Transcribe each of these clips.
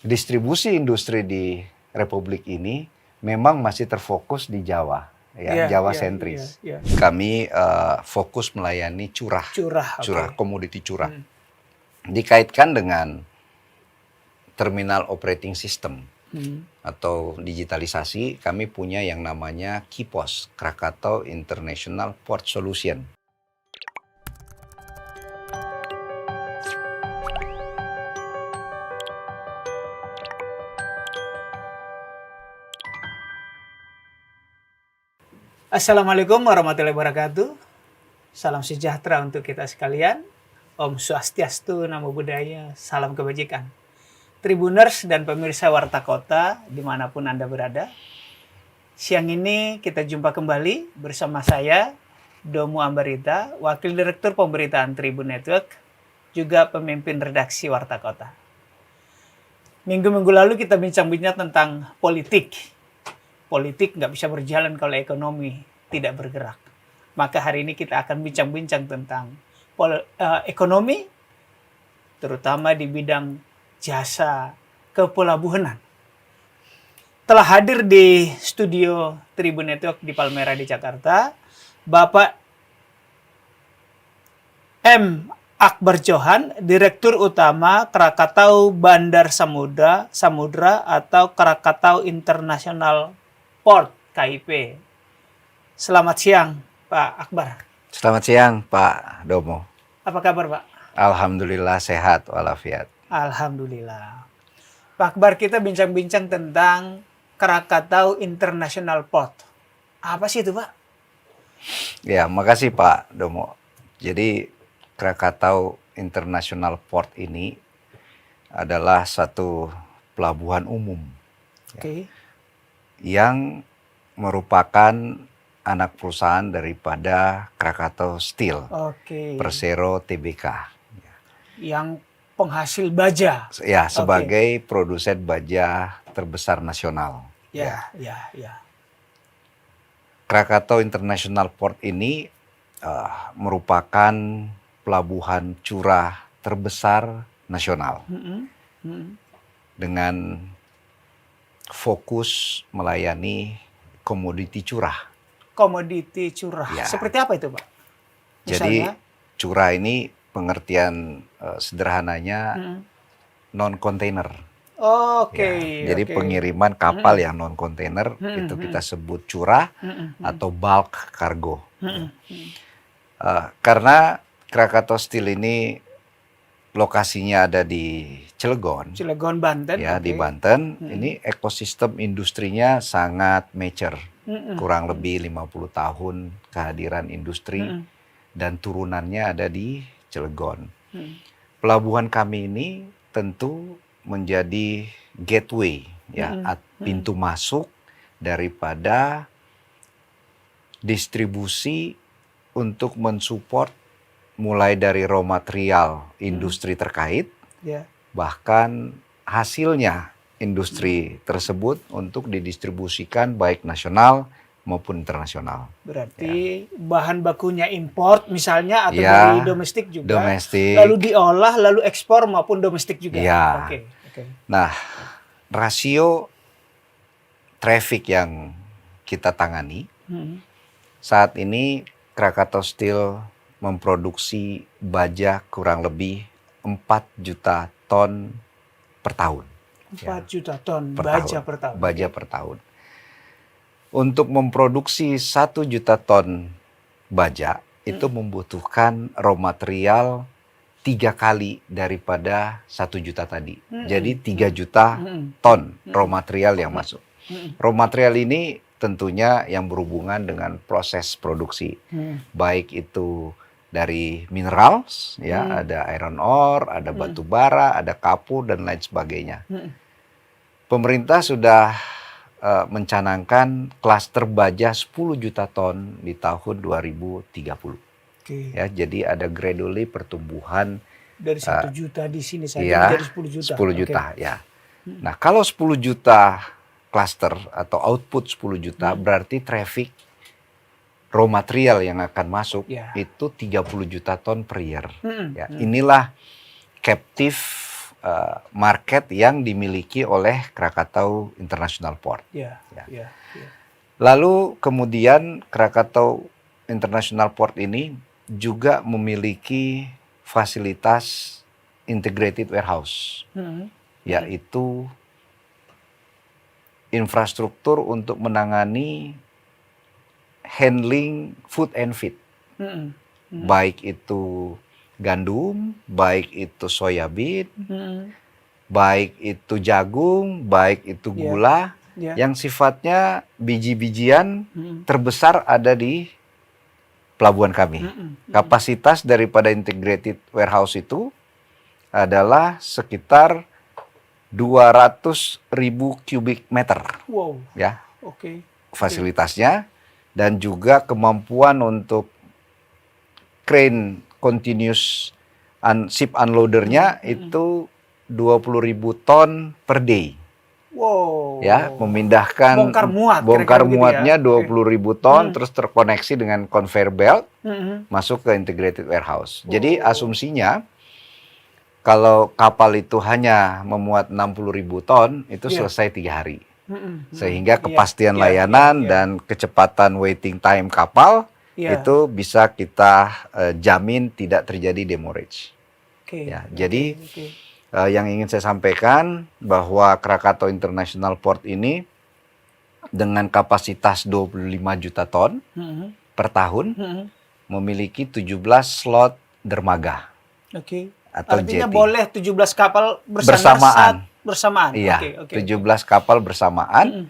distribusi industri di Republik ini memang masih terfokus di Jawa, ya, Jawa sentris. Kami fokus melayani curah, komoditi curah. Dikaitkan dengan terminal operating system atau digitalisasi, kami punya yang namanya KIPOS, Krakatau International Port Solution. Assalamualaikum warahmatullahi wabarakatuh. Salam sejahtera untuk kita sekalian. Om Swastiastu, Namo Buddhaya, salam kebajikan. Tribuners dan pemirsa Warta Kota, dimanapun Anda berada. Siang ini kita jumpa kembali bersama saya, Domo Ambarita, Wakil Direktur Pemberitaan Tribun Network, juga pemimpin redaksi Warta Kota. Minggu-minggu lalu kita bincang-bincang tentang politik. Politik nggak bisa berjalan kalau ekonomi tidak bergerak. Maka hari ini kita akan bincang-bincang tentang ekonomi, terutama di bidang jasa kepelabuhanan. Telah hadir di studio Tribun Network di Palmerah di Jakarta, Bapak M. Akbar Johan, Direktur Utama Krakatau Bandar Samudra atau Krakatau International Port KIP. Selamat siang, Pak Akbar. Selamat siang, Pak Domo. Apa kabar, Pak? Alhamdulillah sehat walafiat. Alhamdulillah. Pak Akbar, kita bincang-bincang tentang Krakatau International Port. Apa sih itu, Pak? Ya, makasih Pak Domo. Jadi Krakatau International Port ini adalah satu pelabuhan umum. Oke. Yang merupakan anak perusahaan daripada Krakatau Steel, Persero Tbk. Yang penghasil baja. Ya, sebagai produsen baja terbesar nasional. Ya. Krakatau International Port ini merupakan pelabuhan curah terbesar nasional. Dengan fokus melayani komoditi curah. Komoditi curah. Ya. Seperti apa itu, Pak? Misalnya? Jadi curah ini pengertian sederhananya non-kontainer. Jadi pengiriman kapal yang non-kontainer itu kita sebut curah atau bulk cargo. Karena Krakatau Steel ini lokasinya ada di Cilegon, Banten. Ya, di Banten. Ini ekosistem industrinya sangat mature. Kurang lebih 50 tahun kehadiran industri dan turunannya ada di Cilegon. Pelabuhan kami ini tentu menjadi gateway, pintu masuk daripada distribusi untuk mensupport mulai dari raw material industri terkait, bahkan hasilnya industri tersebut untuk didistribusikan baik nasional maupun internasional. Berarti bahan bakunya import misalnya atau dari domestik juga. Lalu diolah, lalu ekspor maupun domestik juga. Okay. Nah, rasio traffic yang kita tangani saat ini Krakatau Steel memproduksi baja kurang lebih 4 juta ton per tahun. 4 juta ton baja per tahun. Baja per tahun. Untuk memproduksi 1 juta ton baja itu membutuhkan raw material 3 kali daripada 1 juta tadi. Jadi 3 juta ton raw material yang masuk. Raw material ini tentunya yang berhubungan dengan proses produksi. Baik itu dari minerals, ada iron ore, ada batu bara, ada kapur dan lain sebagainya. Pemerintah sudah mencanangkan klaster baja 10 juta ton di tahun 2030. Ya, jadi ada gradually pertumbuhan dari 1 juta di sini saja menjadi 10 juta. 10 juta, ya. Nah, kalau 10 juta klaster atau output 10 juta berarti traffic raw material yang akan masuk itu 30 juta ton per year. Inilah captive market yang dimiliki oleh Krakatau International Port. Ya. Ya. Ya. Ya. Lalu kemudian Krakatau International Port ini juga memiliki fasilitas integrated warehouse, yaitu infrastruktur untuk menangani handling food and feed, baik itu gandum, baik itu soya bean, baik itu jagung, baik itu gula, yang sifatnya biji-bijian terbesar ada di pelabuhan kami. Kapasitas daripada integrated warehouse itu adalah sekitar 200.000 kubik meter. Wow. Ya. Oke. Fasilitasnya dan juga kemampuan untuk crane continuous ship unloadernya itu 20.000 ton per day. Wow. Ya, memindahkan bongkar muatnya gitu ya. 20.000 ton terus terkoneksi dengan conveyor belt masuk ke integrated warehouse. Jadi asumsinya kalau kapal itu hanya memuat 60.000 ton itu selesai 3 hari. Sehingga kepastian layanan dan kecepatan waiting time kapal itu bisa kita jamin tidak terjadi demurrage. Jadi yang ingin saya sampaikan bahwa Krakatau International Port ini dengan kapasitas 25 juta ton per tahun memiliki 17 slot dermaga. Atau Artinya jetty. boleh 17 kapal bersamaan. Iya, 17 kapal bersamaan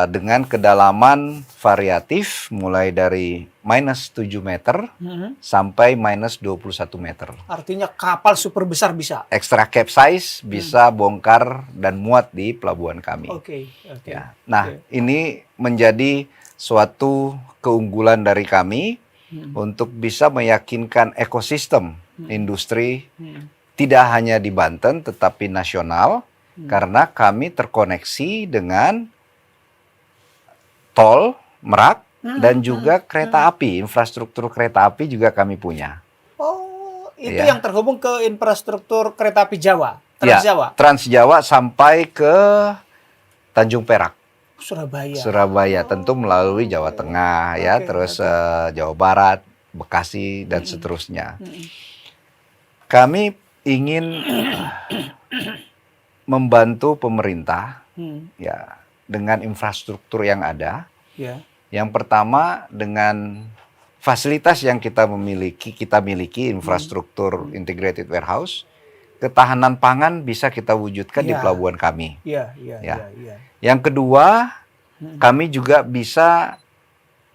dengan kedalaman variatif mulai dari -7 meter sampai -21 meter. Artinya kapal super besar bisa. Extra capsize bisa bongkar dan muat di pelabuhan kami. Ya. Nah, ini menjadi suatu keunggulan dari kami untuk bisa meyakinkan ekosistem industri tidak hanya di Banten tetapi nasional karena kami terkoneksi dengan tol Merak dan juga kereta api, infrastruktur kereta api juga kami punya. Oh, itu yang terhubung ke infrastruktur kereta api Jawa, Transjawa. Transjawa sampai ke Tanjung Perak. Surabaya. Tentu melalui Jawa Tengah terus Jawa Barat, Bekasi dan seterusnya. Kami ingin membantu pemerintah ya dengan infrastruktur yang ada. Yang pertama dengan fasilitas yang kita miliki infrastruktur integrated warehouse, ketahanan pangan bisa kita wujudkan di pelabuhan kami. Yang kedua, kami juga bisa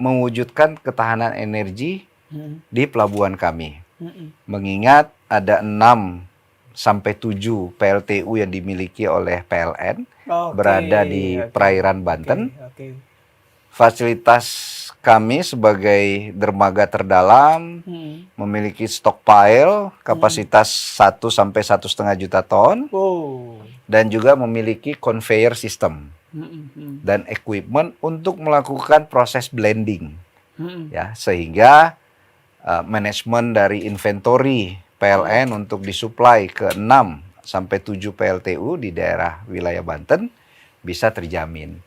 mewujudkan ketahanan energi di pelabuhan kami. Mengingat ada 6 sampai 7 PLTU yang dimiliki oleh PLN berada di perairan Banten. Fasilitas kami sebagai dermaga terdalam memiliki stockpile kapasitas 1 sampai 1,5 juta ton dan juga memiliki conveyor system dan equipment untuk melakukan proses blending, ya sehingga manajemen dari inventory PLN untuk disuplai ke 6 sampai 7 PLTU di daerah wilayah Banten bisa terjamin.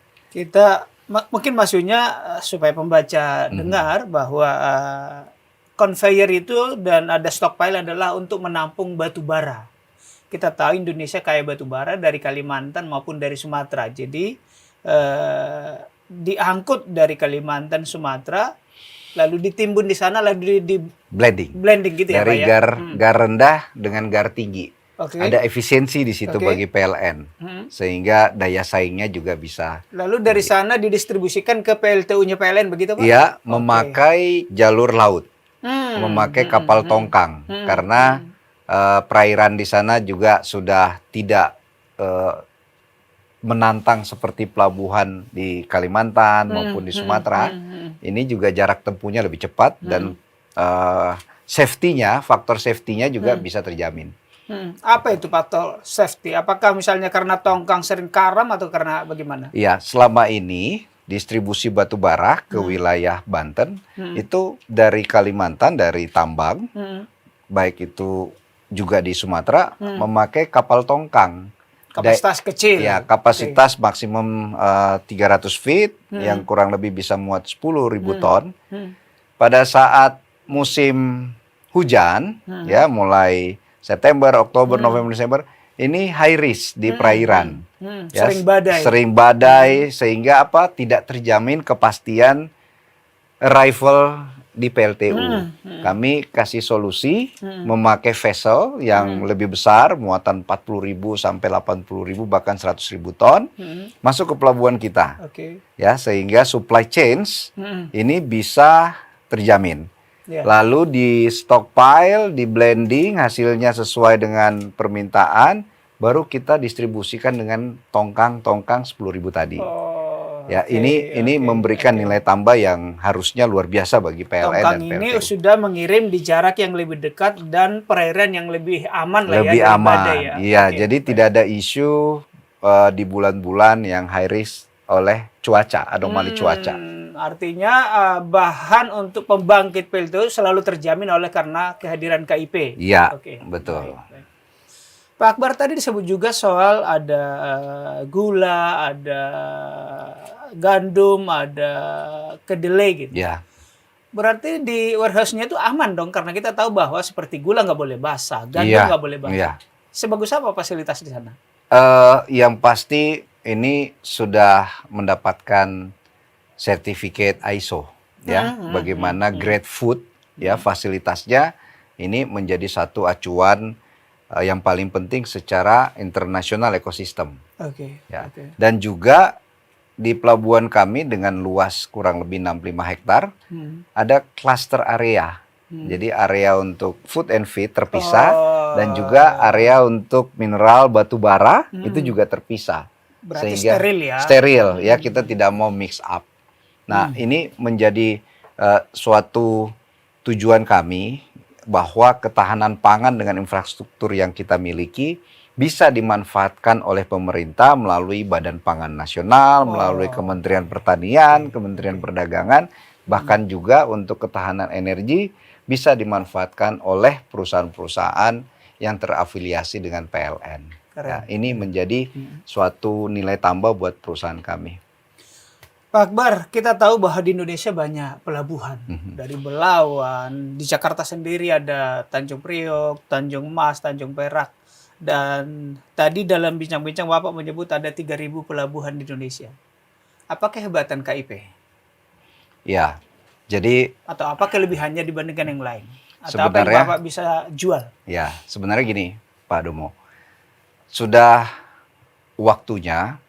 Mungkin maksudnya supaya pembaca dengar bahwa conveyor itu dan ada stockpile adalah untuk menampung batu bara. Kita tahu Indonesia kaya batu bara dari Kalimantan maupun dari Sumatera. Jadi diangkut dari Kalimantan, Sumatera, lalu ditimbun di sana, lalu di blending gitu dari ya Pak ya? gar rendah dengan gar tinggi. Ada efisiensi di situ bagi PLN, sehingga daya saingnya juga bisa. Lalu dari sana didistribusikan ke PLTU-nya PLN begitu Pak? Iya, memakai jalur laut, memakai kapal tongkang, karena perairan di sana juga sudah tidak menantang seperti pelabuhan di Kalimantan maupun di Sumatera. Ini juga jarak tempuhnya lebih cepat dan faktor safety-nya juga bisa terjamin. Apa itu faktor safety? Apakah misalnya karena tongkang sering karam atau karena bagaimana? Iya, selama ini distribusi batu bara ke wilayah Banten itu dari Kalimantan, dari tambang, baik itu juga di Sumatera memakai kapal tongkang. Kapasitas kecil. Ya, kapasitas maksimum 300 feet yang kurang lebih bisa muat 10.000 ton. Pada saat musim hujan, ya mulai September, Oktober, November, Desember, ini high risk di perairan. Ya, Sering badai. Sering badai sehingga apa? Tidak terjamin kepastian arrival di PLTU. Kami kasih solusi memakai vessel yang lebih besar, muatan 40.000 sampai 80.000 bahkan 100.000 ton, masuk ke pelabuhan kita. Oke. Ya, sehingga supply chains ini bisa terjamin. Ya. Lalu di stockpile, di blending, hasilnya sesuai dengan permintaan, baru kita distribusikan dengan tongkang-tongkang 10.000 tadi. Ya, Oke, ini memberikan nilai tambah yang harusnya luar biasa bagi PLN Tongkang dan ini PLTU. sudah mengirim di jarak yang lebih dekat dan perairan yang lebih aman lah Lebih ya dari aman. badai ya. Iya, Oke, jadi baik. tidak ada isu di bulan-bulan yang high risk oleh cuaca, anomali cuaca. Artinya bahan untuk pembangkit PLTU selalu terjamin oleh karena kehadiran KIP. Iya, Oke, betul. baik. Pak Akbar tadi disebut juga soal ada gula, ada gandum, ada kedelai gitu. Ya, Berarti di warehouse-nya itu aman dong karena kita tahu bahwa seperti gula nggak boleh basah, gandum iya, nggak boleh basah. iya. Sebagus apa fasilitas di sana? Yang pasti ini sudah mendapatkan sertifikat ISO, ya. Bagaimana grade food, ya, fasilitasnya ini menjadi satu acuan yang paling penting secara internasional ekosistem. Oke. Ya. Oke. Dan juga di pelabuhan kami dengan luas kurang lebih 65 hektar, ada cluster area. Jadi area untuk food and feed terpisah, dan juga area untuk mineral batu bara itu juga terpisah. Berarti Sehingga steril ya. Steril, ya, kita tidak mau mix up. Nah, ini menjadi suatu tujuan kami bahwa ketahanan pangan dengan infrastruktur yang kita miliki bisa dimanfaatkan oleh pemerintah melalui Badan Pangan Nasional, melalui Kementerian Pertanian, Kementerian Perdagangan, bahkan juga untuk ketahanan energi bisa dimanfaatkan oleh perusahaan-perusahaan yang terafiliasi dengan PLN. Ya, ini menjadi suatu nilai tambah buat perusahaan kami. Pak Akbar, kita tahu bahwa di Indonesia banyak pelabuhan. Dari Belawan, di Jakarta sendiri ada Tanjung Priok, Tanjung Mas, Tanjung Perak. Dan tadi dalam bincang-bincang Bapak menyebut ada 3.000 pelabuhan di Indonesia. Apa kehebatan KIP? Ya, jadi Atau apa kelebihannya dibandingkan yang lain? Atau apa sebenarnya, yang Bapak bisa jual? ya, sebenarnya gini, Pak Domo. Sudah waktunya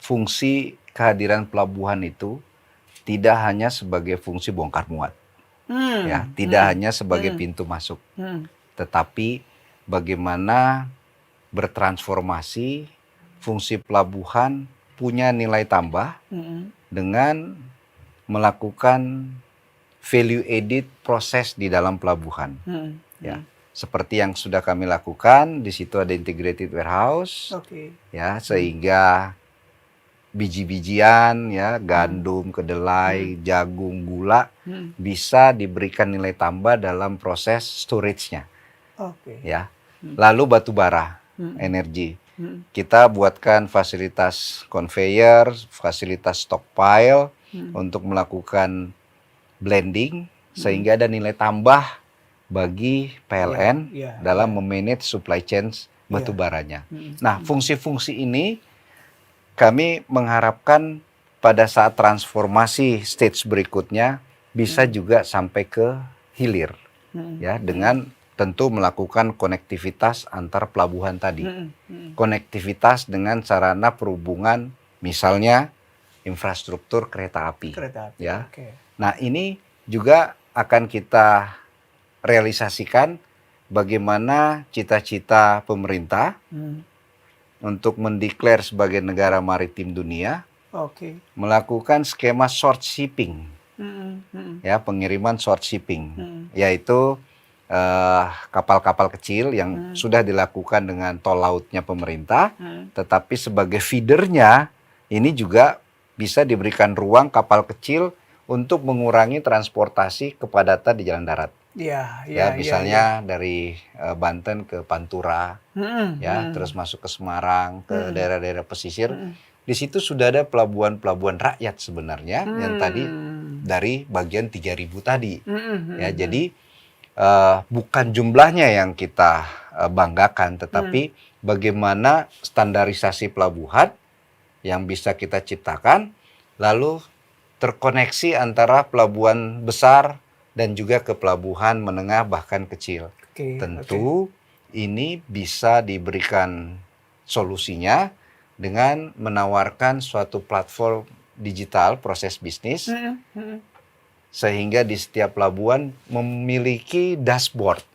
fungsi kehadiran pelabuhan itu tidak hanya sebagai fungsi bongkar muat, ya, tidak hanya sebagai pintu masuk, tetapi bagaimana bertransformasi fungsi pelabuhan punya nilai tambah dengan melakukan value added proses di dalam pelabuhan, ya. Seperti yang sudah kami lakukan, di situ ada integrated warehouse, ya, sehingga biji-bijian, ya, gandum, kedelai, jagung, gula bisa diberikan nilai tambah dalam proses storage-nya. Ya. Lalu batu bara, energi. Kita buatkan fasilitas conveyor, fasilitas stockpile untuk melakukan blending sehingga ada nilai tambah bagi PLN dalam memanage supply chain batu baranya. Nah, fungsi-fungsi ini kami mengharapkan pada saat transformasi stage berikutnya bisa juga sampai ke hilir, ya, dengan tentu melakukan konektivitas antar pelabuhan tadi, konektivitas dengan sarana perhubungan, misalnya infrastruktur kereta api, ya. Nah, ini juga akan kita realisasikan bagaimana cita-cita pemerintah untuk mendeklar sebagai negara maritim dunia, melakukan skema short shipping, ya, pengiriman short shipping, yaitu kapal-kapal kecil yang sudah dilakukan dengan tol lautnya pemerintah, tetapi sebagai feedernya ini juga bisa diberikan ruang kapal kecil untuk mengurangi transportasi kepadatan di jalan darat. Ya, Ya, ya, ya, ya. misalnya dari Banten ke Pantura, ya, terus masuk ke Semarang, ke daerah-daerah pesisir. Di situ sudah ada pelabuhan-pelabuhan rakyat sebenarnya yang tadi dari bagian 3.000 tadi. Ya, jadi bukan jumlahnya yang kita banggakan, tetapi bagaimana standarisasi pelabuhan yang bisa kita ciptakan, lalu terkoneksi antara pelabuhan besar dan juga ke pelabuhan menengah bahkan kecil. Oke, Tentu ini bisa diberikan solusinya dengan menawarkan suatu platform digital proses bisnis, sehingga di setiap pelabuhan memiliki dashboard,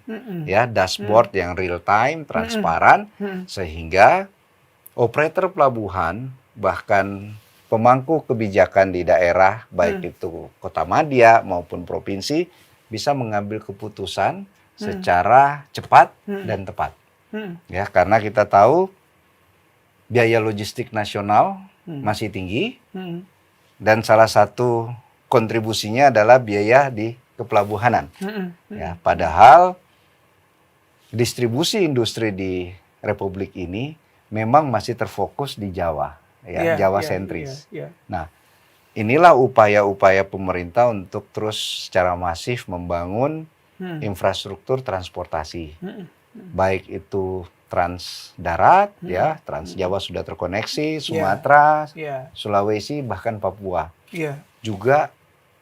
ya, dashboard yang real time, transparan, sehingga operator pelabuhan bahkan pemangku kebijakan di daerah, baik itu kota madya maupun provinsi, bisa mengambil keputusan secara cepat dan tepat. Ya, karena kita tahu biaya logistik nasional masih tinggi, dan salah satu kontribusinya adalah biaya di kepelabuhanan. Ya, padahal distribusi industri di Republik ini memang masih terfokus di Jawa, ya, Jawa sentris. Nah, inilah upaya-upaya pemerintah untuk terus secara masif membangun infrastruktur transportasi, baik itu trans darat, ya, Trans Jawa sudah terkoneksi, Sumatera, Sulawesi, bahkan Papua, juga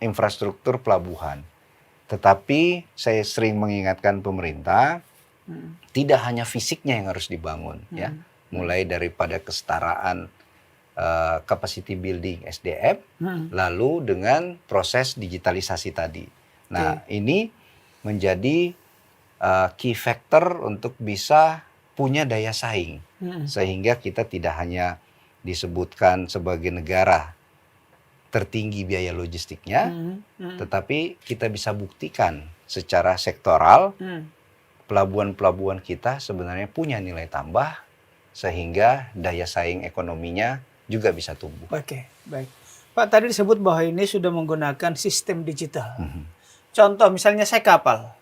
infrastruktur pelabuhan. Tetapi saya sering mengingatkan pemerintah, tidak hanya fisiknya yang harus dibangun, ya, mulai daripada kesetaraan capacity building SDM, lalu dengan proses digitalisasi tadi. Nah, ini menjadi key factor untuk bisa punya daya saing, sehingga kita tidak hanya disebutkan sebagai negara tertinggi biaya logistiknya, tetapi kita bisa buktikan secara sektoral pelabuhan-pelabuhan kita sebenarnya punya nilai tambah, sehingga daya saing ekonominya juga bisa tumbuh. Oke, baik. Pak, tadi disebut bahwa ini sudah menggunakan sistem digital. Contoh, misalnya saya kapal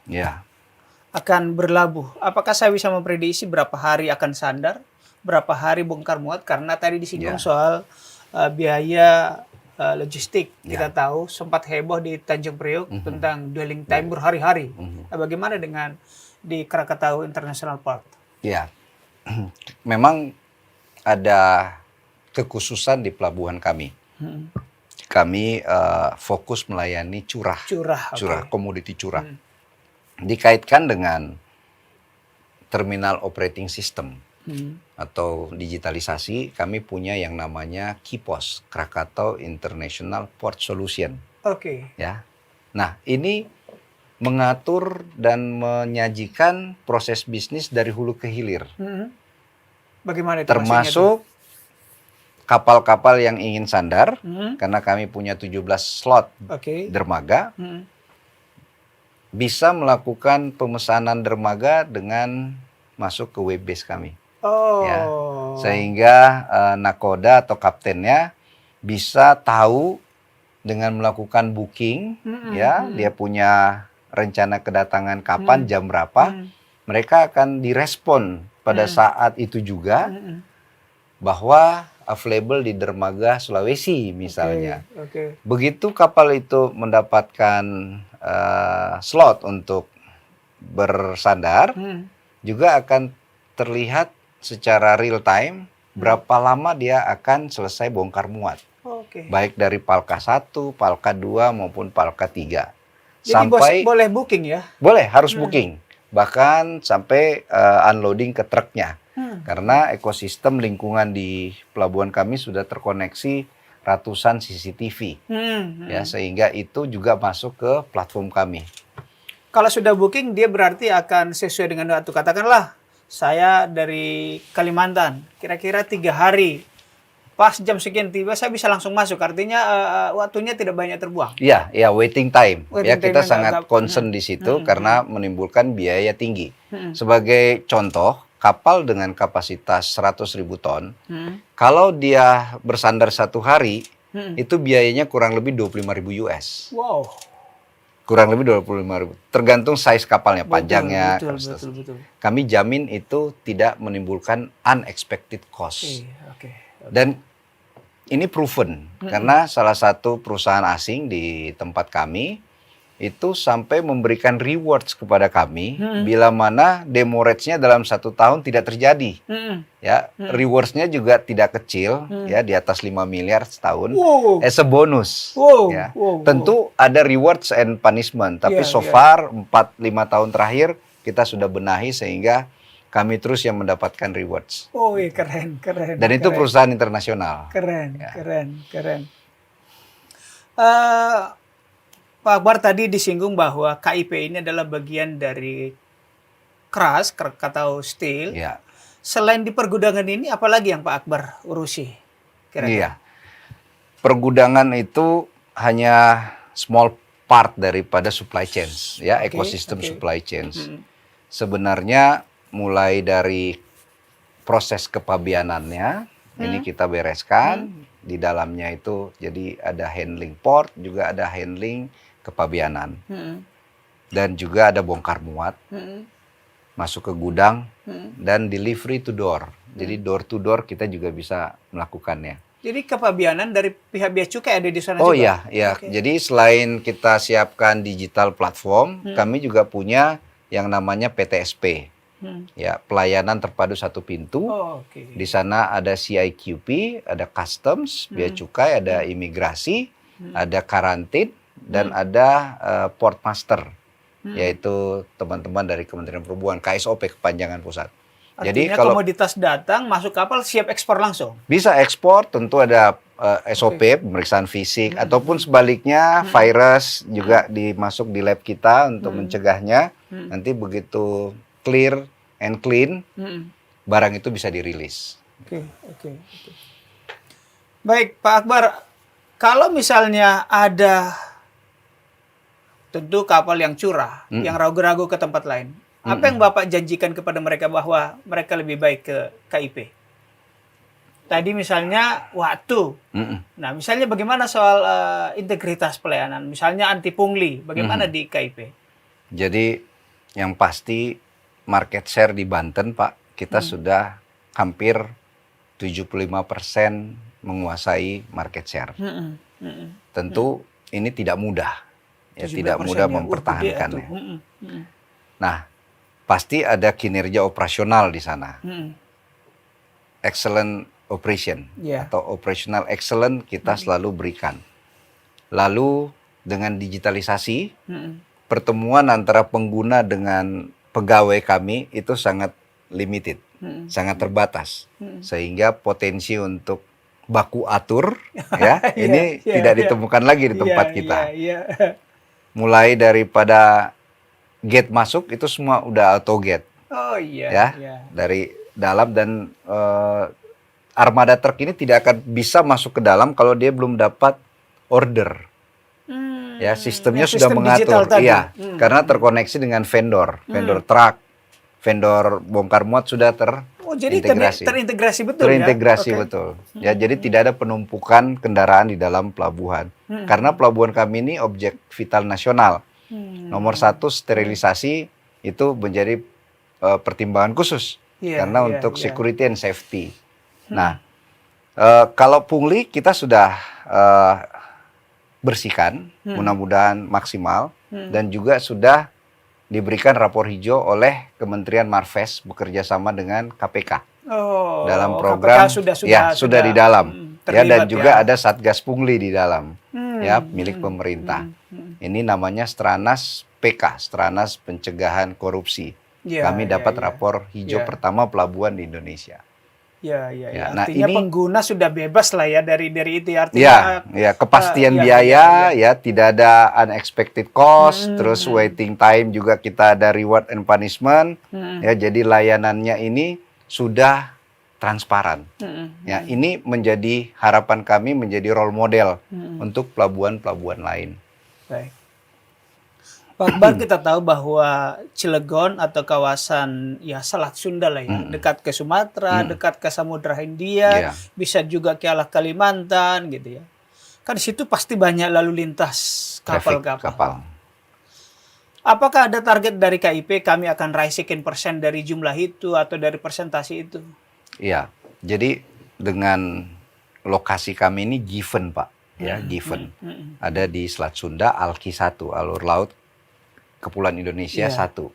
akan berlabuh. Apakah saya bisa memprediksi berapa hari akan sandar, berapa hari bongkar muat? Karena tadi disinggung soal biaya logistik. Kita tahu sempat heboh di Tanjung Priok tentang dwelling time berhari-hari. Nah, bagaimana dengan di Krakatau International Port? Ya, memang ada kekhususan di pelabuhan kami. Kami fokus melayani curah, komoditi curah. Dikaitkan dengan terminal operating system atau digitalisasi, kami punya yang namanya KIPOS, Krakatau International Port Solution. Ya, nah ini mengatur dan menyajikan proses bisnis dari hulu ke hilir. Bagaimana itu? Termasuk kapal-kapal yang ingin sandar, karena kami punya 17 slot dermaga, bisa melakukan pemesanan dermaga dengan masuk ke web base kami. Ya, sehingga nakoda atau kaptennya bisa tahu dengan melakukan booking, ya, dia punya rencana kedatangan kapan, jam berapa, mereka akan direspon pada saat itu juga bahwa available di dermaga Sulawesi misalnya. Begitu kapal itu mendapatkan slot untuk bersandar, juga akan terlihat secara real time berapa lama dia akan selesai bongkar muat. Baik dari Palka 1, Palka 2 maupun Palka 3. Jadi sampai boleh booking ya? Boleh, harus booking. Bahkan sampai unloading ke truknya. Karena ekosistem lingkungan di pelabuhan kami sudah terkoneksi ratusan CCTV. Ya, sehingga itu juga masuk ke platform kami. Kalau sudah booking, dia berarti akan sesuai dengan waktu. Katakanlah, saya dari Kalimantan, kira-kira 3 hari. Pas jam sekian tiba, saya bisa langsung masuk. Artinya waktunya tidak banyak terbuang. Iya, waiting time. Kita sangat concern di situ karena menimbulkan biaya tinggi. Sebagai contoh, kapal dengan kapasitas 100.000 ton, kalau dia bersandar 1 hari, itu biayanya kurang lebih 25.000 US. Wow. kurang lebih 25.000. Tergantung size kapalnya, panjangnya. Betul. Kami jamin itu tidak menimbulkan unexpected cost. Oke. Dan ini proven karena salah satu perusahaan asing di tempat kami itu sampai memberikan rewards kepada kami bila mana demo rates-nya dalam 1 tahun tidak terjadi. Ya, rewards-nya juga tidak kecil, ya di atas 5 miliar setahun. As a bonus. Ya. Tentu ada rewards and punishment, tapi so far 4-5 tahun terakhir kita sudah benahi sehingga kami terus yang mendapatkan rewards. Keren. Dan itu perusahaan internasional. Keren. Pak Akbar tadi disinggung bahwa KIP ini adalah bagian dari keras atau steel. Ya. Selain di pergudangan ini, apalagi yang Pak Akbar urusi? Iya. Pergudangan itu hanya small part daripada supply chains, ya, ekosistem supply chains. Sebenarnya mulai dari proses kepabianannya, ini kita bereskan. Di dalamnya itu jadi ada handling port, juga ada handling kepabianan. Dan juga ada bongkar muat, masuk ke gudang, dan delivery to door. Jadi door to door kita juga bisa melakukannya. Jadi kepabianan dari pihak Bea Cukai ada di sana juga? Iya. Okay. Jadi selain kita siapkan digital platform, kami juga punya yang namanya PTSP. Ya, pelayanan terpadu satu pintu. Di sana ada CIQP, ada customs, Bea Cukai, ada imigrasi, ada karantin, dan ada port master, yaitu teman-teman dari Kementerian Perhubungan, KSOP, kepanjangan pusat. Artinya jadi kalau komoditas datang, masuk kapal, siap ekspor langsung? Bisa ekspor, tentu ada SOP, pemeriksaan fisik, ataupun sebaliknya virus juga dimasuk di lab kita untuk mencegahnya. Nanti begitu clear and clean, barang itu bisa dirilis. Oke. Baik, Pak Akbar, kalau misalnya ada tentu kapal yang curah, yang ragu-ragu ke tempat lain, apa yang Bapak janjikan kepada mereka bahwa mereka lebih baik ke KIP? Tadi misalnya waktu. Nah, misalnya bagaimana soal integritas pelayanan? Misalnya anti pungli, bagaimana di KIP? Jadi yang pasti market share di Banten, Pak, kita sudah hampir 75% menguasai market share. Tentu ini tidak mudah. Ya, tidak mudah mempertahankannya. Nah, pasti ada kinerja operasional di sana. Excellent operation atau operational excellent kita selalu berikan. Lalu dengan digitalisasi, pertemuan antara pengguna dengan pegawai kami itu sangat limited, sangat terbatas, sehingga potensi untuk baku atur ya ini tidak ditemukan lagi di tempat kita. Mulai daripada gate masuk itu semua udah auto gate. Dari dalam, dan armada truk ini tidak akan bisa masuk ke dalam kalau dia belum dapat order. Ya, sistemnya sudah mengatur. Iya, karena terkoneksi dengan vendor truk, vendor bongkar muat sudah terintegrasi. Terintegrasi betul. Terintegrasi betul. Ya, jadi tidak ada penumpukan kendaraan di dalam pelabuhan. Karena pelabuhan kami ini objek vital nasional. Nomor 1 sterilisasi itu menjadi pertimbangan khusus karena untuk security and safety. Nah, kalau pungli kita sudah bersihkan, mudah-mudahan maksimal, dan juga sudah diberikan rapor hijau oleh Kementerian Marves bekerja sama dengan KPK dalam program. KPK sudah di dalam. Dan juga ada Satgas Pungli di dalam, milik pemerintah. Ini namanya Stranas PK, Stranas Pencegahan Korupsi. Kami dapat rapor hijau pertama pelabuhan di Indonesia. Nah, artinya pengguna sudah bebas lah ya dari itu, artinya kepastian biaya, tidak ada unexpected cost, terus waiting time juga kita ada reward and punishment, jadi layanannya ini sudah transparan. Ini menjadi harapan kami, menjadi role model untuk pelabuhan-pelabuhan lain. Baik. Pak Akbar, kita tahu bahwa Cilegon atau kawasan Selat Sunda lah ya, dekat ke Sumatera, dekat ke Samudra Hindia, bisa juga ke arah Kalimantan gitu ya. Kan di situ pasti banyak lalu lintas kapal-kapal. Apakah ada target dari KIP kami akan raih sekian persen dari jumlah itu atau dari persentase itu? Iya, jadi dengan lokasi kami ini given Pak, ya given. Ada di Selat Sunda, Alki 1, alur laut Kepulauan Indonesia Iya. 1.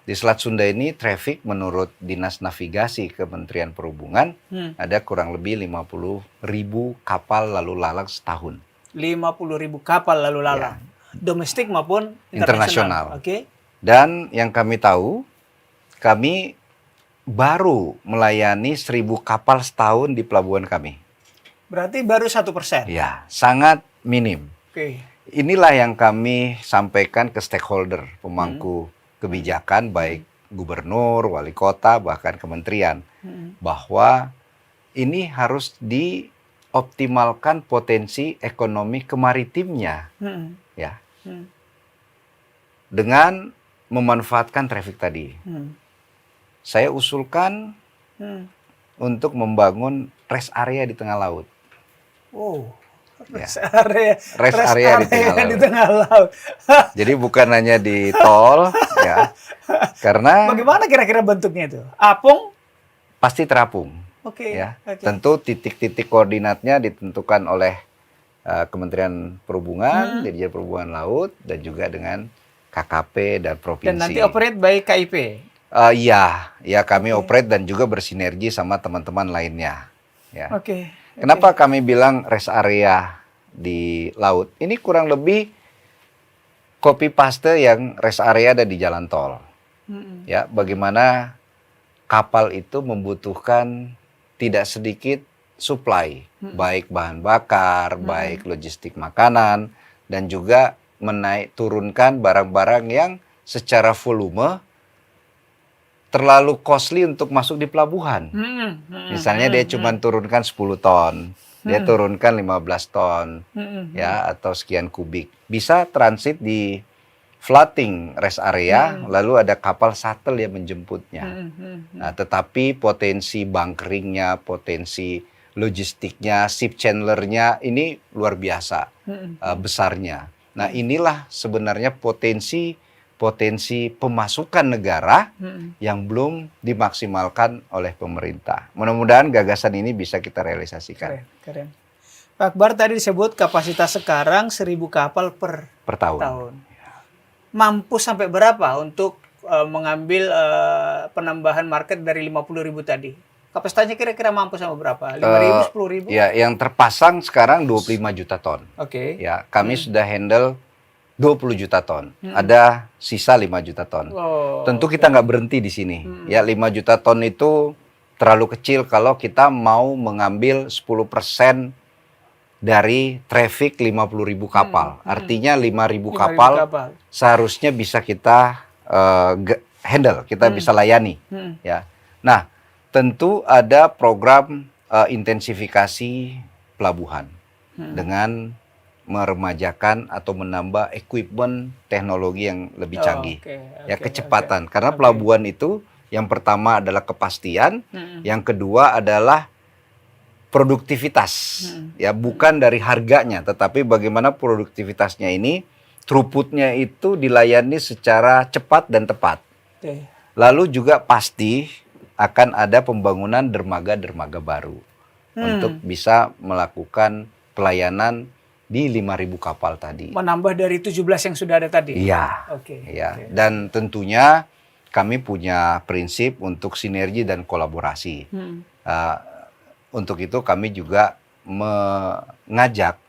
Di Selat Sunda ini traffic menurut Dinas Navigasi Kementerian Perhubungan ada kurang lebih 50.000 kapal lalu lalang setahun. 50.000 kapal lalu lalang. Domestik maupun Internasional. internasional. Oke. Dan yang kami tahu, kami baru melayani 1.000 kapal setahun di pelabuhan kami. Berarti baru 1%. Ya, sangat minim. Oke. Inilah yang kami sampaikan ke stakeholder, pemangku kebijakan, baik gubernur, wali kota, bahkan kementerian, bahwa ini harus dioptimalkan potensi ekonomi kemaritimnya, ya, dengan memanfaatkan traffic tadi. Saya usulkan untuk membangun rest area di tengah laut. Oh, Ya. rest area di tengah laut. di tengah laut. Jadi bukan hanya di tol, ya, karena Bagaimana kira-kira bentuknya itu? Apung? pasti terapung. Oke. Ya, oke. tentu titik-titik koordinatnya ditentukan oleh Kementerian Perhubungan, Dirjen Perhubungan Laut, dan juga dengan KKP dan provinsi. Dan nanti operate by KIP. Iya, ya kami operate dan juga bersinergi sama teman-teman lainnya. Ya. Oke. Kenapa kami bilang rest area di laut? Ini kurang lebih copy paste yang rest area ada di jalan tol. Ya, bagaimana kapal itu membutuhkan tidak sedikit supply, baik bahan bakar, baik logistik makanan, dan juga turunkan barang-barang yang secara volume terlalu costly untuk masuk di pelabuhan. Misalnya dia cuma turunkan 10 ton, dia turunkan 15 ton, ya, atau sekian kubik. Bisa transit di floating rest area, lalu ada kapal shuttle yang menjemputnya. Nah, tetapi potensi bunkeringnya, potensi logistiknya, ship chandlernya ini luar biasa besarnya. Nah, inilah sebenarnya potensi pemasukan negara yang belum dimaksimalkan oleh pemerintah. Mudah-mudahan gagasan ini bisa kita realisasikan. Keren. Pak Akbar tadi disebut kapasitas sekarang 1.000 kapal per tahun. Mampu sampai berapa untuk mengambil penambahan market dari 50.000 tadi? Kapasitasnya kira-kira mampu sampai berapa? 5.000, 10.000? Ya, yang terpasang sekarang 25 juta ton. Oke. Ya, kami sudah handle 20 juta ton. Ada sisa 5 juta ton. Tentu kita nggak berhenti di sini. Ya, 5 juta ton itu terlalu kecil kalau kita mau mengambil 10% dari traffic 50.000 kapal. Artinya 5.000 kapal seharusnya bisa kita handle, kita bisa layani. Ya. Nah, tentu ada program intensifikasi pelabuhan dengan meremajakan atau menambah equipment teknologi yang lebih canggih. Ya, kecepatan. Karena pelabuhan itu yang pertama adalah kepastian, yang kedua adalah produktivitas. Ya, bukan dari harganya, tetapi bagaimana produktivitasnya ini, throughputnya itu dilayani secara cepat dan tepat. Lalu juga pasti akan ada pembangunan dermaga-dermaga baru untuk bisa melakukan pelayanan di 5.000 kapal tadi. Menambah dari 17 yang sudah ada tadi? Iya. Iya. Dan tentunya kami punya prinsip untuk sinergi dan kolaborasi. Untuk itu kami juga mengajak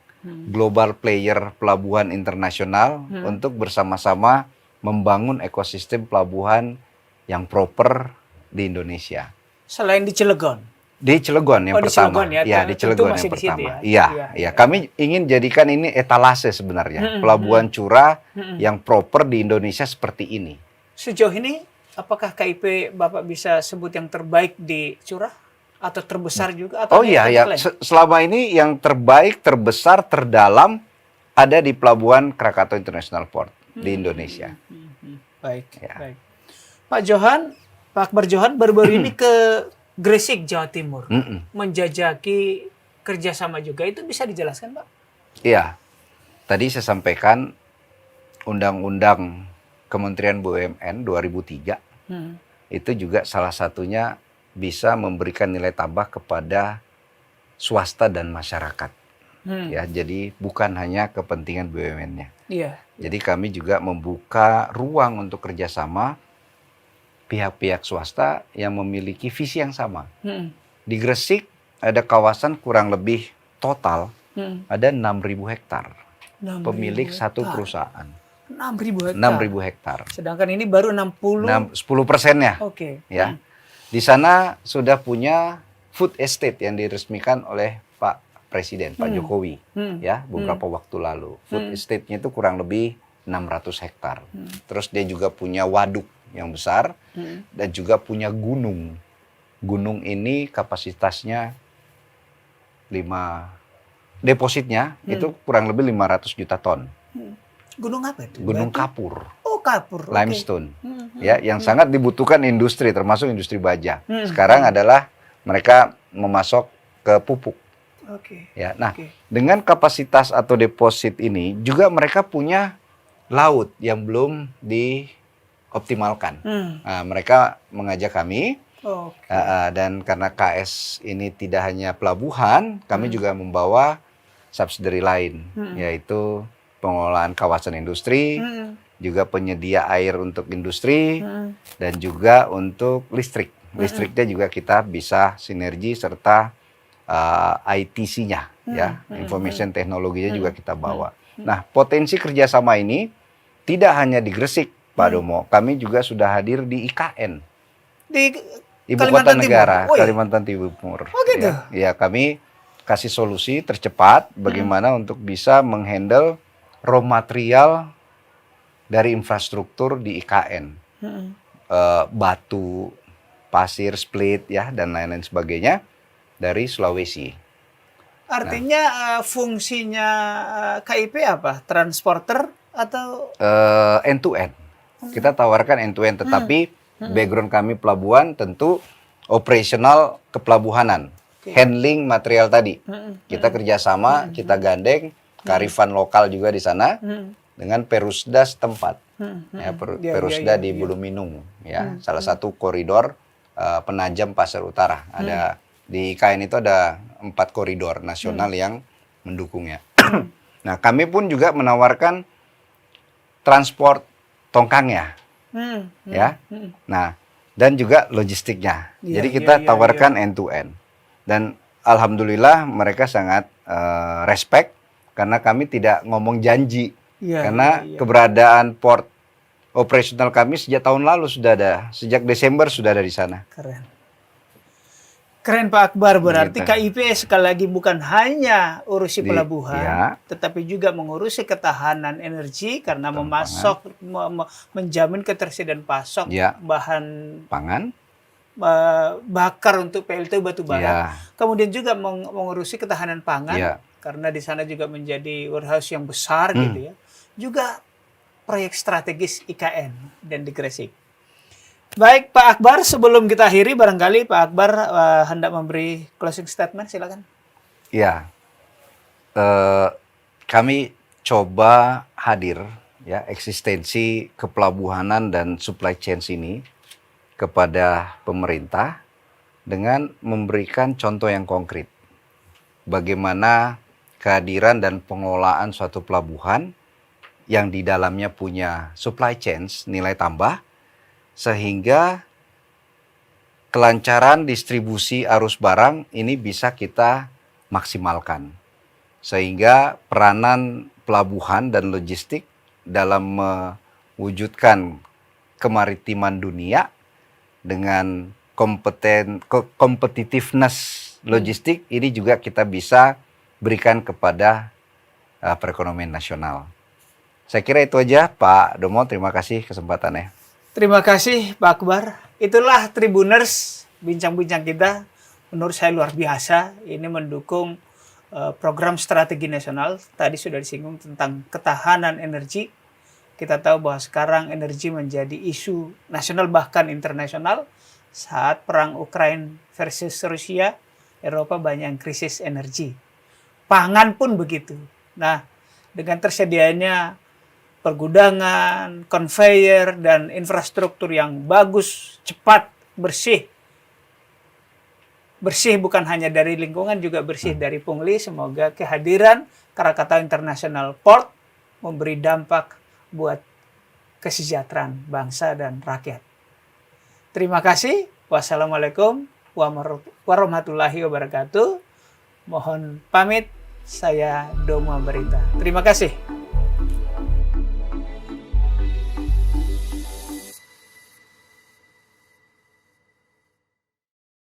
global player pelabuhan internasional untuk bersama-sama membangun ekosistem pelabuhan yang proper di Indonesia. Selain di Cilegon? Di Cilegon yang pertama. Di Cilegon yang pertama. Iya. Kami ingin jadikan ini etalase sebenarnya. Pelabuhan curah yang proper di Indonesia seperti ini. Sejauh ini, apakah KIP Bapak bisa sebut yang terbaik di curah? Atau terbesar juga? Atau selama ini yang terbaik, terbesar, terdalam ada di Pelabuhan Krakatau International Port di Indonesia. Baik. Pak Akbar Johan baru-baru ini ke Gresik, Jawa Timur, menjajaki kerjasama juga. Itu bisa dijelaskan, Pak? Iya, tadi saya sampaikan Undang-Undang Kementerian BUMN 2003 itu juga salah satunya bisa memberikan nilai tambah kepada swasta dan masyarakat. Ya, jadi bukan hanya kepentingan BUMN-nya. Iya. Jadi kami juga membuka ruang untuk kerjasama pihak-pihak swasta yang memiliki visi yang sama. Di Gresik ada kawasan kurang lebih total ada 6.000 hektar. 6.000 Pemilik satu hektar. perusahaan. 6.000 hektar. 6.000 hektar. Sedangkan ini baru 60. 10%-nya. Oke. Ya. Di sana sudah punya food estate yang diresmikan oleh Pak Presiden, Pak Jokowi, ya, beberapa waktu lalu. Food estate-nya itu kurang lebih 600 hektar. Terus dia juga punya waduk yang besar dan juga punya gunung. Gunung ini kapasitasnya depositnya itu kurang lebih 500 juta ton. Gunung apa itu? Gunung Batu? kapur. Oh, kapur. Limestone. Ya, yang sangat dibutuhkan industri termasuk industri baja. Sekarang adalah mereka memasok ke pupuk. Oke. Ya, nah, dengan kapasitas atau deposit ini juga mereka punya laut yang belum dioptimalkan. Nah, mereka mengajak kami dan karena KS ini tidak hanya pelabuhan, kami juga membawa subsidiary lain, yaitu pengelolaan kawasan industri, juga penyedia air untuk industri, dan juga untuk listrik. Listriknya juga kita bisa sinergi serta ITC-nya, ya, information teknologinya juga kita bawa. Nah, potensi kerjasama ini tidak hanya di Gresik, Pak Domo. Kami juga sudah hadir di IKN, Di Ibu Kota Negara, Timur. Kalimantan Timur. Oh gitu? Ya, kami kasih solusi tercepat bagaimana untuk bisa menghandle raw material dari infrastruktur di IKN. Batu, pasir, split, ya, dan lain-lain sebagainya dari Sulawesi. Artinya fungsinya KIP apa? Transporter atau? End to end. Kita tawarkan end to end, tetapi background kami pelabuhan tentu operasional kepelabuhanan. Handling material tadi. Kita kerjasama, kita gandeng, kearifan lokal juga di sana dengan Perusda setempat. Ya, Perusda di Buluminung, ya, salah satu koridor penajam Pasir Utara. Ada di IKN itu ada 4 koridor nasional yang mendukungnya. Nah, kami pun juga menawarkan transport tongkangnya, ya. Nah, dan juga logistiknya. Jadi kita tawarkan end to end. Dan alhamdulillah mereka sangat respect karena kami tidak ngomong janji. Karena keberadaan port operasional kami sejak tahun lalu sudah ada, sejak Desember sudah ada di sana. Keren Pak Akbar, berarti KIP sekali lagi bukan hanya urusi pelabuhan, ya, tetapi juga mengurusi ketahanan energi karena memasok, menjamin ketersediaan pasok bahan pangan, bakar untuk PLTU batu bara. Ya. Kemudian juga mengurusi ketahanan pangan karena di sana juga menjadi warehouse yang besar gitu ya. Juga proyek strategis IKN dan di Gresik. Baik Pak Akbar, sebelum kita akhiri barangkali Pak Akbar hendak memberi closing statement, silakan. Ya, kami coba hadir, ya, eksistensi kepelabuhanan dan supply chain ini kepada pemerintah dengan memberikan contoh yang konkret. Bagaimana kehadiran dan pengelolaan suatu pelabuhan yang di dalamnya punya supply chain nilai tambah, sehingga kelancaran distribusi arus barang ini bisa kita maksimalkan. Sehingga peranan pelabuhan dan logistik dalam mewujudkan kemaritiman dunia dengan competitiveness logistik ini juga kita bisa berikan kepada perekonomian nasional. Saya kira itu aja Pak Domo, terima kasih kesempatannya. Terima kasih Pak Akbar. Itulah Tribuners, bincang-bincang kita menurut saya luar biasa. Ini mendukung program strategi nasional. Tadi sudah disinggung tentang ketahanan energi. Kita tahu bahwa sekarang energi menjadi isu nasional bahkan internasional. Saat perang Ukraina versus Rusia, Eropa banyak yang krisis energi. Pangan pun begitu. Nah, dengan tersedianya pergudangan, conveyor, dan infrastruktur yang bagus, cepat, bersih. Bersih bukan hanya dari lingkungan, juga bersih dari pungli. Semoga kehadiran Krakatau International Port memberi dampak buat kesejahteraan bangsa dan rakyat. Terima kasih. Wassalamualaikum warahmatullahi wabarakatuh. Mohon pamit, saya Domo Barita. Terima kasih.